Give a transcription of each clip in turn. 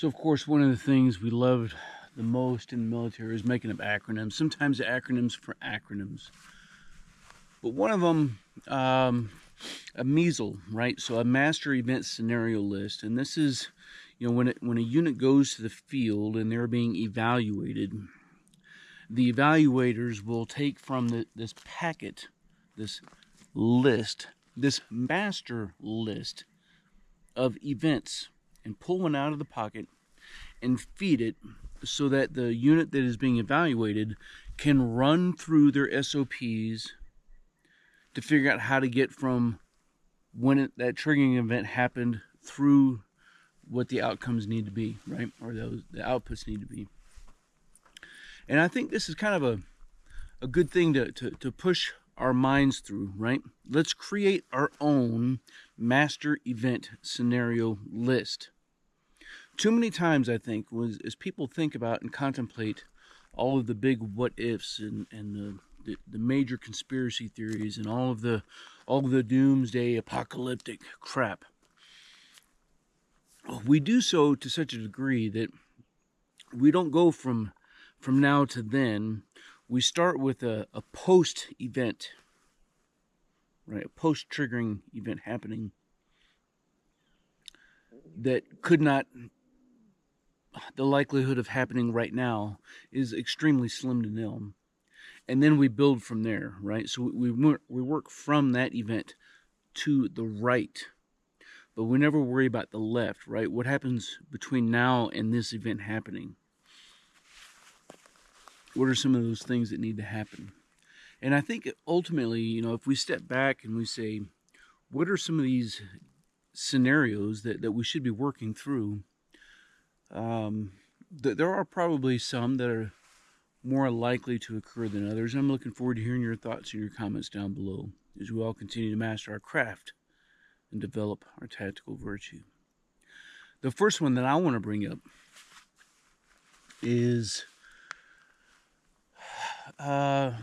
So, of course, one of the things we loved the most in the military is making up acronyms. Sometimes the acronyms for acronyms. But one of them, a MESL, right? So a master event scenario list. And this is, when a unit goes to the field and they're being evaluated, the evaluators will take from this packet, this list, this master list of events, and pull one out of the pocket and feed it so that the unit that is being evaluated can run through their SOPs to figure out how to get from when that triggering event happened through what the outcomes need to be, right? Or the outputs need to be. And I think this is kind of a good thing to push our minds through, right? Let's create our own master event scenario list. Too many times, I think, as people think about and contemplate all of the big what ifs and the major conspiracy theories and all of the doomsday apocalyptic crap, we do so to such a degree that we don't go from now to then. We start with a post event, right? A post triggering event happening that could not, the likelihood of happening right now is extremely slim to nil. And then we build from there, right? So we work from that event to the right, but we never worry about the left, right? What happens between now and this event happening? What are some of those things that need to happen? And I think ultimately, if we step back and we say, what are some of these scenarios that we should be working through? There are probably some that are more likely to occur than others. I'm looking forward to hearing your thoughts and your comments down below as we all continue to master our craft and develop our tactical virtue. The first one that I want to bring up is we'll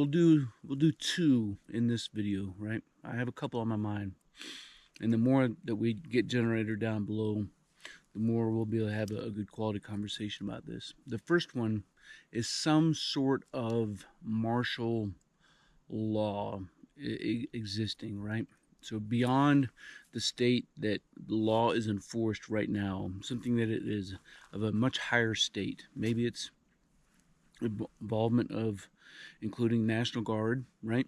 do two in this video, right? I have a couple on my mind, and the more that we get generated down below, the more we'll be able to have a good quality conversation about this. The first one is some sort of martial law existing, right? So beyond the state that the law is enforced right now, something that it is of a much higher state. Maybe it's involvement of including National Guard, right?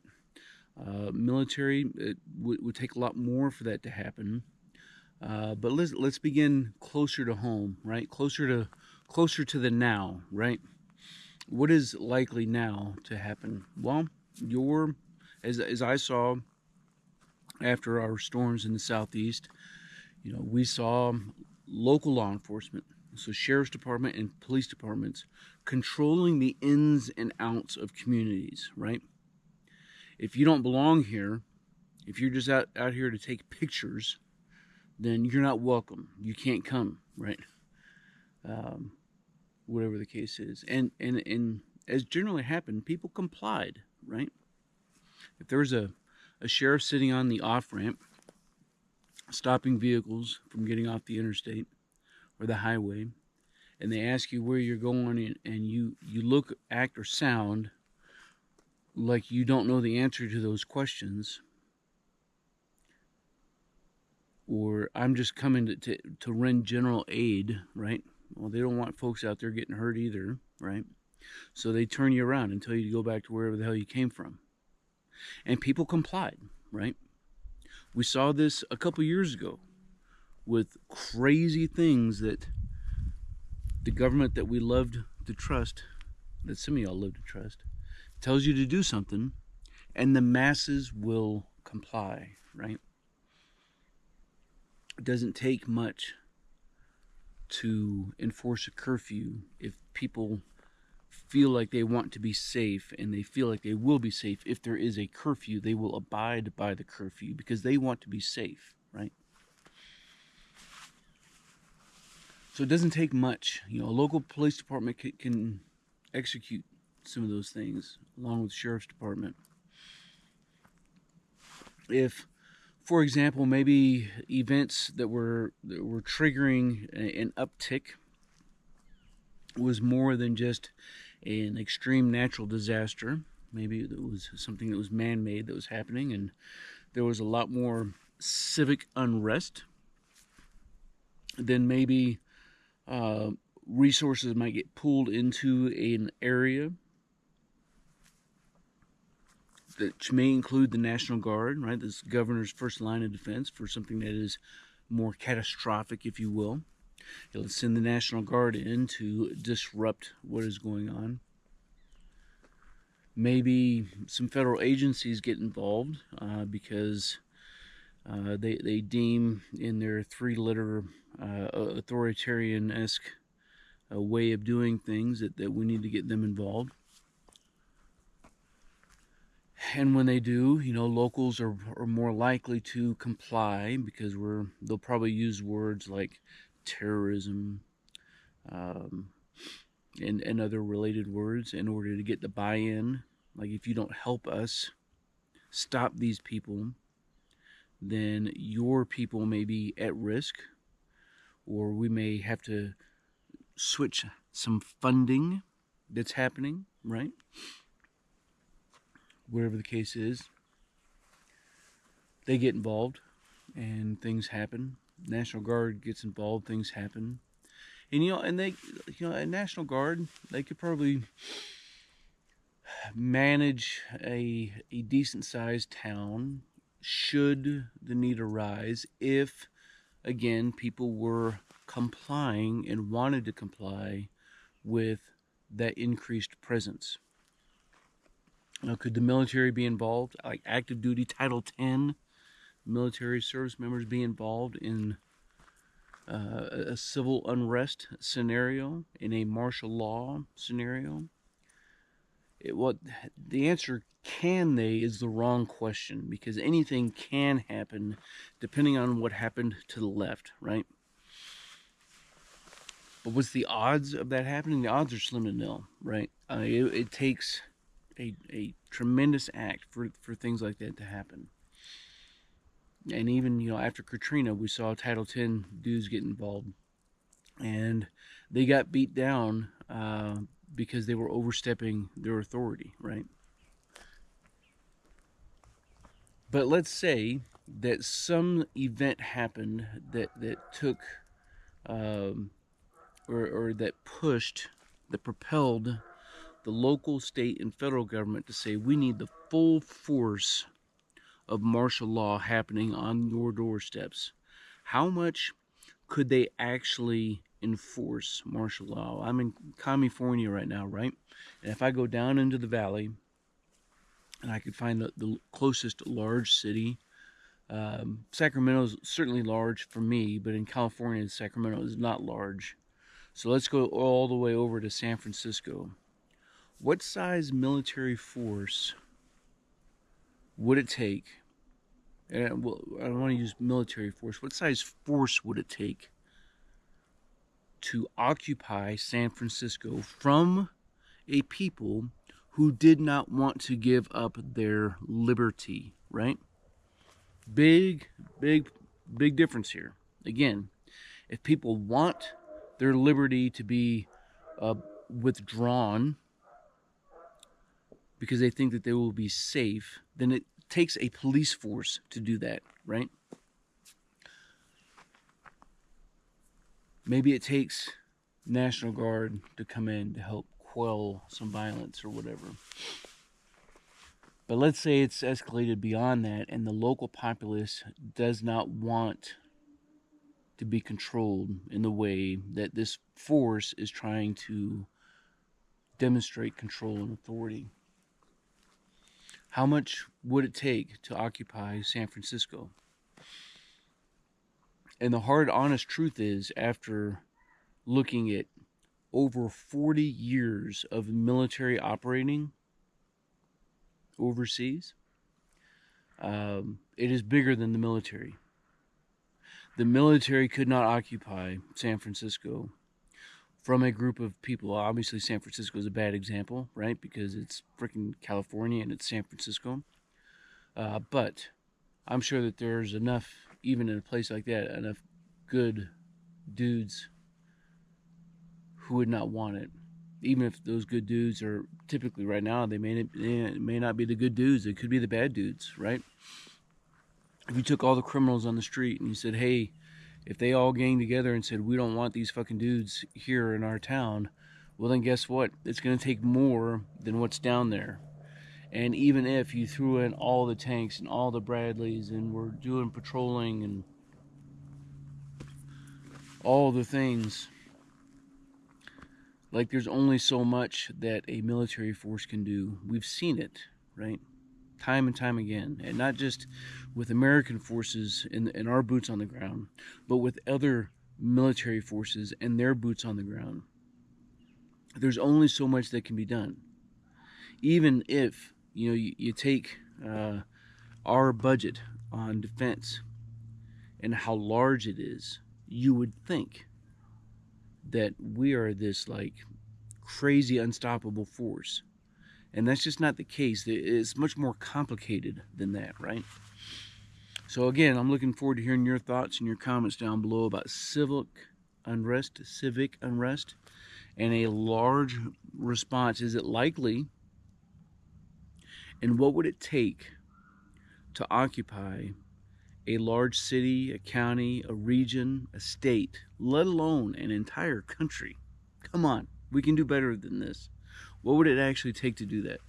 Military, it would take a lot more for that to happen. But let's begin closer to home, right? Closer to the now, right? What is likely now to happen? Well, as I saw after our storms in the southeast, we saw local law enforcement, so sheriff's department and police departments, controlling the ins and outs of communities, right? If you don't belong here, if you're just out here to take pictures, then you're not welcome. You can't come, right? Whatever the case is. And as generally happened, people complied, right? If there was a sheriff sitting on the off-ramp, stopping vehicles from getting off the interstate or the highway, and they ask you where you're going, and you look, act, or sound like you don't know the answer to those questions, or I'm just coming to render general aid, right? Well, they don't want folks out there getting hurt either, right? So they turn you around and tell you to go back to wherever the hell you came from. And people complied, right? We saw this a couple years ago with crazy things that the government that we loved to trust, that some of y'all love to trust, tells you to do something, and the masses will comply, right? It doesn't take much to enforce a curfew if people feel like they want to be safe, and they feel like they will be safe. If there is a curfew, they will abide by the curfew because they want to be safe, right? So it doesn't take much. A local police department can execute some of those things along with the sheriff's department. If For example, maybe events that were triggering an uptick was more than just an extreme natural disaster. Maybe it was something that was man-made that was happening, and there was a lot more civic unrest. Then maybe resources might get pulled into an area that may include the National Guard, right? This governor's first line of defense for something that is more catastrophic, if you will. It'll send the National Guard in to disrupt what is going on. Maybe some federal agencies get involved because they deem in their three-letter authoritarian-esque way of doing things that we need to get them involved. And when they do, locals are more likely to comply because they'll probably use words like terrorism and other related words in order to get the buy-in. Like, if you don't help us stop these people, then your people may be at risk, or we may have to switch some funding that's happening, right? Whatever the case is, they get involved and things happen. National Guard gets involved, things happen. And they, a National Guard, they could probably manage a decent sized town should the need arise, if again people were complying and wanted to comply with that increased presence. Now, could the military be involved, like active duty Title 10 military service members be involved in a civil unrest scenario, in a martial law scenario? The answer, can they, is the wrong question, because anything can happen depending on what happened to the left, right? But what's the odds of that happening? The odds are slim to nil, right? It takes a tremendous act for things like that to happen. And even, after Katrina, we saw Title 10 dudes get involved, and they got beat down because they were overstepping their authority, right? But let's say that some event happened that took or that pushed, that propelled the local, state, and federal government to say, we need the full force of martial law happening on your doorsteps. How much could they actually enforce martial law? I'm in California right now, right? And if I go down into the valley and I could find the closest large city, Sacramento's certainly large for me, but in California, Sacramento is not large. So let's go all the way over to San Francisco. What size military force would it take? And well, I don't want to use military force. What size force would it take to occupy San Francisco from a people who did not want to give up their liberty, right? Big difference here. Again, if people want their liberty to be withdrawn because they think that they will be safe, then it takes a police force to do that, right? Maybe it takes National Guard to come in to help quell some violence or whatever. But let's say it's escalated beyond that and the local populace does not want to be controlled in the way that this force is trying to demonstrate control and authority. How much would it take to occupy San Francisco? And the hard, honest truth is, after looking at over 40 years of military operating overseas, it is bigger than the military. The military could not occupy San Francisco from a group of people. Obviously, San Francisco is a bad example, right? Because it's freaking California and it's San Francisco. But I'm sure that there's enough, even in a place like that, enough good dudes who would not want it. Even if those good dudes are typically right now, they may not be the good dudes. They could be the bad dudes, right? If you took all the criminals on the street and you said, hey, if they all gang together and said, we don't want these fucking dudes here in our town, well, then guess what? It's going to take more than what's down there. And even if you threw in all the tanks and all the Bradleys and we're doing patrolling and all the things, like, there's only so much that a military force can do. We've seen it, right? Time and time again. And not just with American forces and our boots on the ground, but with other military forces and their boots on the ground. There's only so much that can be done. Even if, you take our budget on defense and how large it is, you would think that we are this like crazy unstoppable force, and that's just not the case. It's much more complicated than that, right? So again, I'm looking forward to hearing your thoughts and your comments down below about civic unrest, and a large response. Is it likely, and what would it take to occupy a large city, a county, a region, a state, let alone an entire country? Come on, we can do better than this. What would it actually take to do that?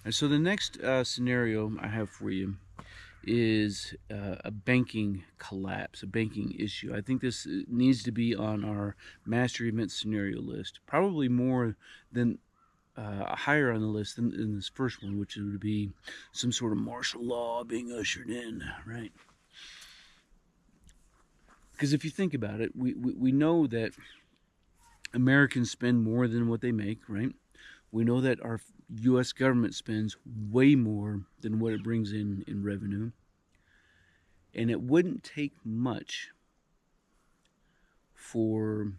And so the next scenario I have for you is a banking collapse, a banking issue. I think this needs to be on our master event scenario list, probably more than higher on the list than this first one, which would be some sort of martial law being ushered in, right? Because if you think about it, we know that Americans spend more than what they make, right? We know that our U.S. government spends way more than what it brings in revenue. And it wouldn't take much for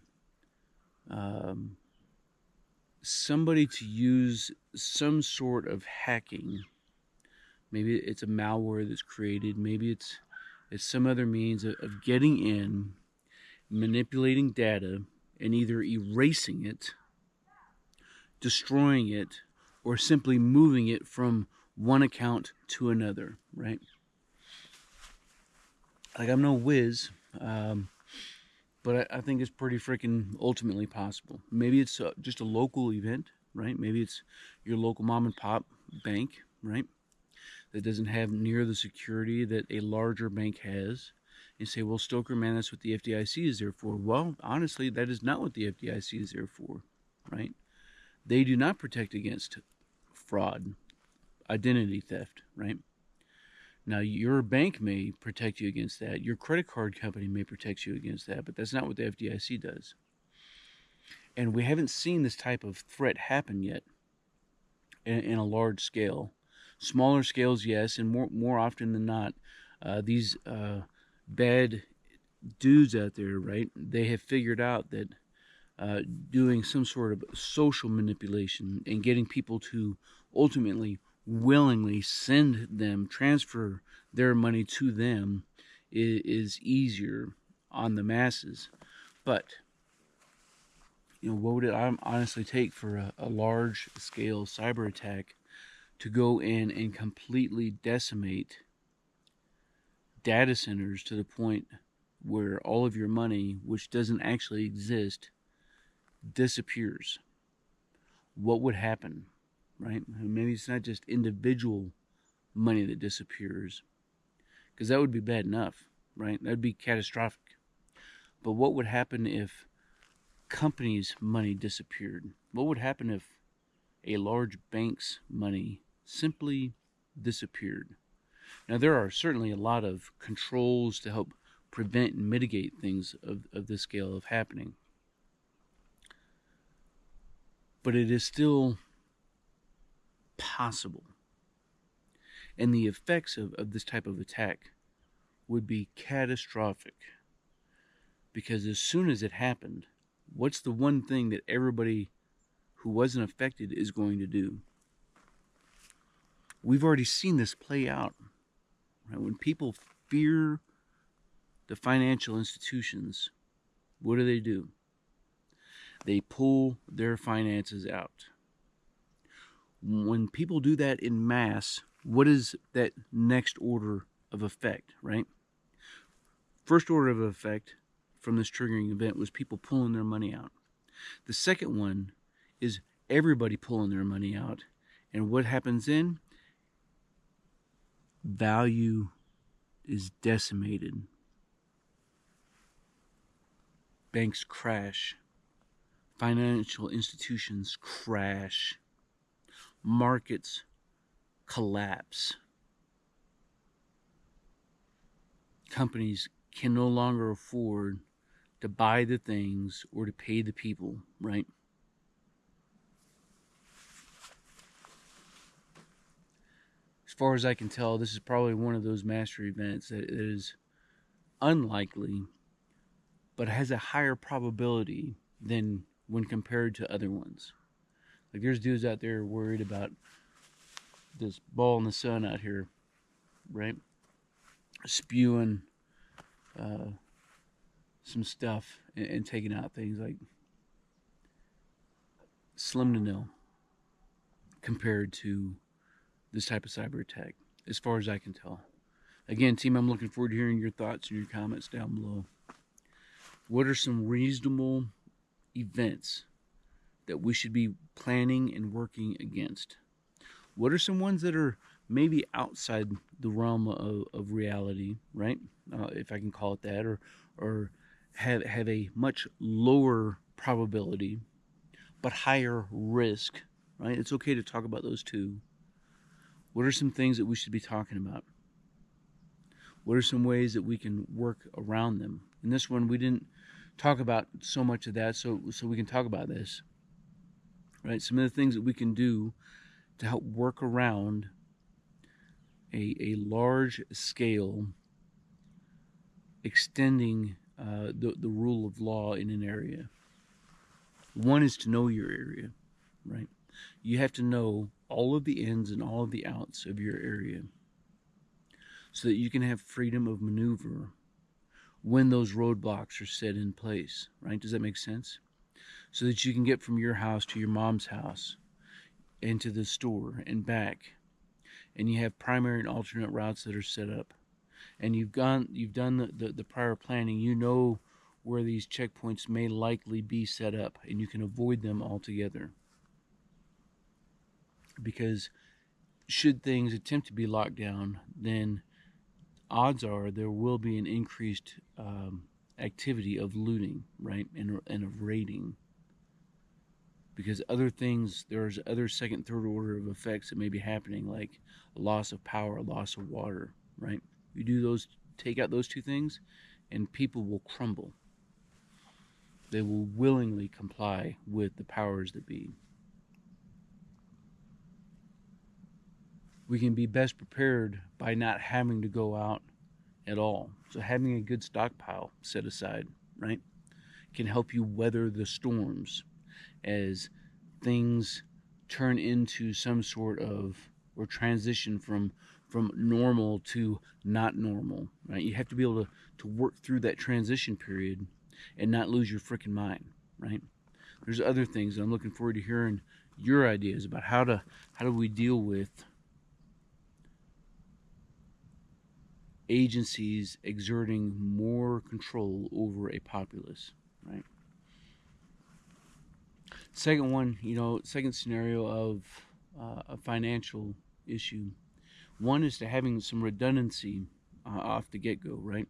somebody to use some sort of hacking. Maybe it's a malware that's created. Maybe it's some other means of getting in, manipulating data, and either erasing it, destroying it, or simply moving it from one account to another, right? Like, I'm no whiz, but I think it's pretty freaking ultimately possible. Maybe it's just a local event, right? Maybe it's your local mom and pop bank, right? That doesn't have near the security that a larger bank has. You say, well, Stoker, man, that's what the FDIC is there for. Well, honestly, that is not what the FDIC is there for, right? They do not protect against fraud, identity theft, right? Now, your bank may protect you against that. Your credit card company may protect you against that, but that's not what the FDIC does. And we haven't seen this type of threat happen yet in a large scale. Smaller scales, yes, and more often than not, these bad dudes out there, right, they have figured out that doing some sort of social manipulation and getting people to ultimately willingly transfer their money to them is easier on the masses. But what would it honestly take for a large scale cyber attack to go in and completely decimate data centers to the point where all of your money, which doesn't actually exist, disappears? What would happen, right? Maybe it's not just individual money that disappears, because that would be bad enough, right? That would be catastrophic. But what would happen if companies' money disappeared? What would happen if a large bank's money simply disappeared? Now, there are certainly a lot of controls to help prevent and mitigate things of this scale of happening. But it is still possible. And the effects of this type of attack would be catastrophic. Because as soon as it happened, what's the one thing that everybody who wasn't affected is going to do. We've already seen this play out. Right? When people fear the financial institutions, what do? They pull their finances out. When people do that in mass, what is that next order of effect, right? First order of effect from this triggering event was people pulling their money out. The second one is everybody pulling their money out. And what happens then? Value is decimated. Banks crash. Financial institutions crash. Markets collapse. Companies can no longer afford to buy the things or to pay the people, right? As far as I can tell, this is probably one of those master events that is unlikely, but has a higher probability than when compared to other ones. Like there's dudes out there worried about this ball in the sun out here, right? Spewing some stuff and taking out things like slim to nil compared to this type of cyber attack, as far as I can tell. Again, team, I'm looking forward to hearing your thoughts and your comments down below. What are some reasonable events that we should be planning and working against? What are some ones that are maybe outside the realm of reality, right? If I can call it that, or have a much lower probability, but higher risk, right? It's okay to talk about those too. What are some things that we should be talking about? What are some ways that we can work around them? In this one, we didn't talk about so much of that, so we can talk about this, right? Some of the things that we can do to help work around a large scale extending the rule of law in an area. One is to know your area, right? You have to know all of the ins and all of the outs of your area so that you can have freedom of maneuver when those roadblocks are set in place, right? Does that make sense? So that you can get from your house to your mom's house, into the store and back, and you have primary and alternate routes that are set up, and you've done the prior planning. You know where these checkpoints may likely be set up, and you can avoid them altogether. Because should things attempt to be locked down, then odds are there will be an increased activity of looting, right, and of raiding. Because other things, there's other second, third order of effects that may be happening, like a loss of power, a loss of water, right? You do those, take out those two things, and people will crumble. They will willingly comply with the powers that be. We can be best prepared by not having to go out at all. So having a good stockpile set aside, right, can help you weather the storms as things turn into some sort of, or transition from normal to not normal, right? You have to be able to work through that transition period and not lose your freaking mind, right? There's other things that I'm looking forward to hearing your ideas about how do we deal with agencies exerting more control over a populace, right? Second one, second scenario of a financial issue. One is to having some redundancy off the get-go, right?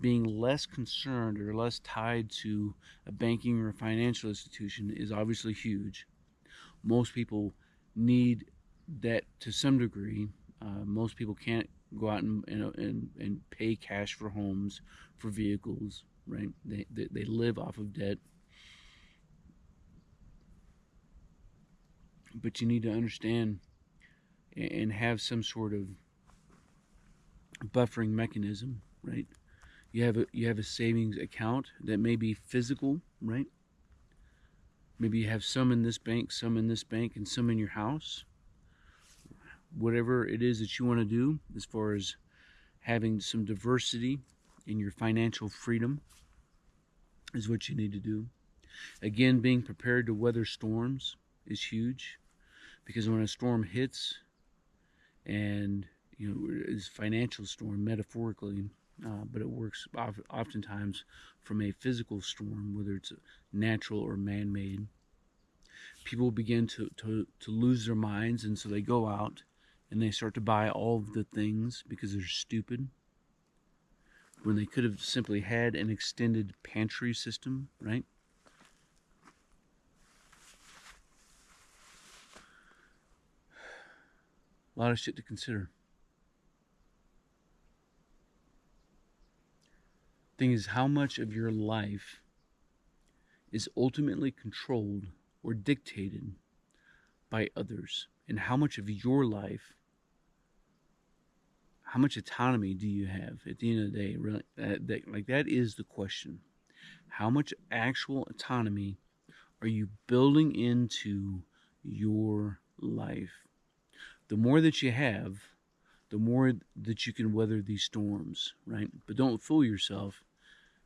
Being less concerned or less tied to a banking or a financial institution is obviously huge. Most people need that to some degree. Most people can't go out and pay cash for homes, for vehicles, right? They live off of debt. But you need to understand and have some sort of buffering mechanism, right? You have a savings account that may be physical, right? Maybe you have some in this bank, some in this bank, and some in your house. Whatever it is that you want to do as far as having some diversity in your financial freedom is what you need to do. Again, being prepared to weather storms is huge, because when a storm hits, and it's a financial storm metaphorically, but it works oftentimes from a physical storm, whether it's natural or man-made. People begin to lose their minds, and so they go out and they start to buy all of the things because they're stupid, when they could have simply had an extended pantry system, right? A lot of shit to consider. Thing is, how much of your life is ultimately controlled or dictated by others, and how much of your life, how much autonomy do you have at the end of the day? Really, that is the question. How much actual autonomy are you building into your life? The more that you have, the more that you can weather these storms, right? But don't fool yourself.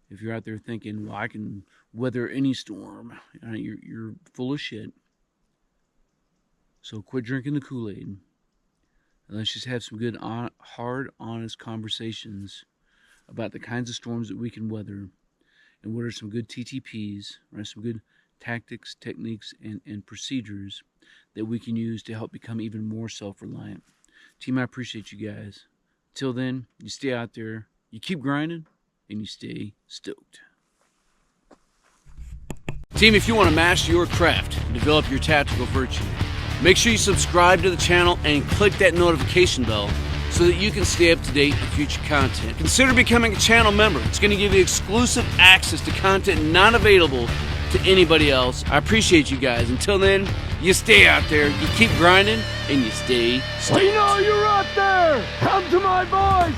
If you're out there thinking, well, I can weather any storm, you're full of shit. So quit drinking the Kool-Aid. And let's just have some good, hard, honest conversations about the kinds of storms that we can weather, and what are some good TTPs, right? Some good tactics, techniques, and procedures that we can use to help become even more self-reliant. Team, I appreciate you guys. Till then, you stay out there, you keep grinding, and you stay stoked. Team, if you want to master your craft and develop your tactical virtue, make sure you subscribe to the channel and click that notification bell so that you can stay up to date with future content. Consider becoming a channel member. It's going to give you exclusive access to content not available to anybody else. I appreciate you guys. Until then, you stay out there, you keep grinding, and you stay stoked. We know you're out there! Come to my voice!